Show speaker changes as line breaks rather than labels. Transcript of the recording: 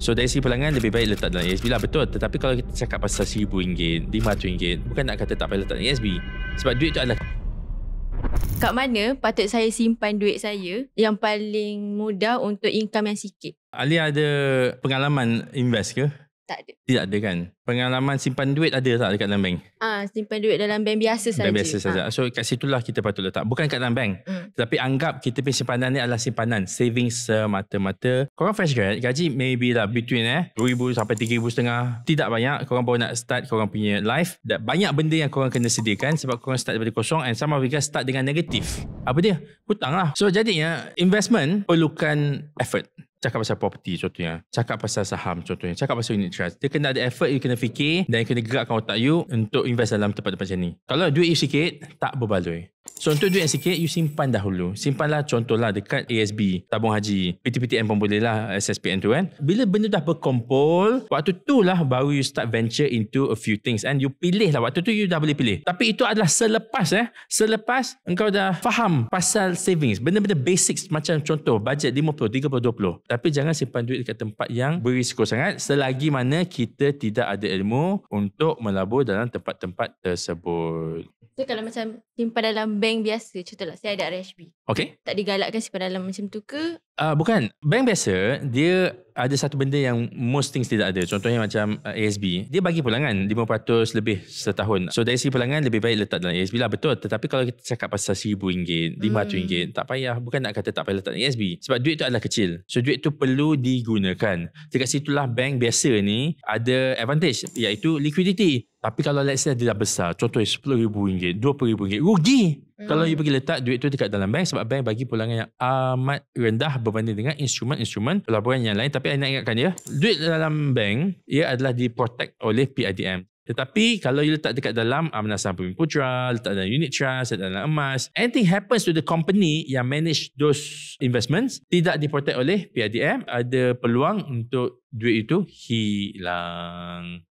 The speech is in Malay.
So dari segi pelanggan lebih baik letak dalam ASB lah, betul. Tetapi kalau kita cakap pasal RM1,000, RM500, bukan nak kata tak payah letak dalam ASB. Sebab duit tu adalah...
Kat mana patut saya simpan duit saya yang paling mudah untuk income yang sikit?
Alia ada pengalaman invest ke?
Tak ada.
Tidak ada kan? Pengalaman simpan duit ada tak dekat dalam bank?
Simpan duit dalam bank biasa saja.
Bank biasa saja. So kat situlah kita patut letak. Bukan kat dalam bank. Tetapi anggap kita punya simpanan ni adalah simpanan savings semata-mata. Korang fresh grad, gaji maybe lah between RM2,000 sampai RM3,500. Tidak banyak. Korang baru nak start korang punya life. Dan banyak benda yang korang kena sediakan sebab korang start daripada kosong, and some of you guys start dengan negatif. Apa dia? Hutang lah. So jadinya investment perlukan effort. Cakap pasal property contohnya, cakap pasal saham contohnya, cakap pasal unit trust. Dia kena ada effort, you kena fikir dan you kena gerakkan otak you untuk invest dalam tempat-tempat macam ni. Kalau duit you sikit, tak berbaloi. So untuk duit yang sikit, you simpan dahulu. Simpanlah contohlah dekat ASB, tabung haji, PTPTN pun boleh lah, SSPN tu kan. Bila benda dah berkumpul, waktu tu lah baru you start venture into a few things. And you pilih lah, waktu tu you dah boleh pilih. Tapi itu adalah selepas engkau dah faham pasal savings. Benda-benda basics macam contoh, budget 50, 30, 20. Tapi jangan simpan duit dekat tempat yang berisiko sangat selagi mana kita tidak ada ilmu untuk melabur dalam tempat-tempat tersebut.
So kalau macam simpan dalam bank biasa, contohlah saya ada RHB.
Okay.
Tak digalakkan simpan dalam macam tu ke?
Bukan. Bank biasa, dia ada satu benda yang most things tidak ada. Contohnya macam ASB. Dia bagi pulangan 5% lebih setahun. So dari segi pulangan lebih baik letak dalam ASB lah, betul. Tetapi kalau kita cakap pasal RM1,000, RM500, tak payah. Bukan nak kata tak payah letak dalam ASB. Sebab duit tu adalah kecil. So duit tu perlu digunakan. Dekat situlah bank biasa ni ada advantage, iaitu liquidity. Tapi kalau let's say dia dah besar, contohnya RM10,000, RM20,000, rugi. Kalau you pergi letak duit tu dekat dalam bank, sebab bank bagi pulangan yang amat rendah berbanding dengan instrumen-instrumen pelaburan yang lain. Tapi saya nak ingatkan dia, duit dalam bank, ia adalah diprotect oleh PIDM. Tetapi kalau you letak dekat dalam Amanah Saham Bumiputera, letak dalam unit trust, letak dalam emas, anything happens to the company yang manage those investments, tidak diprotect oleh PIDM, ada peluang untuk duit itu hilang.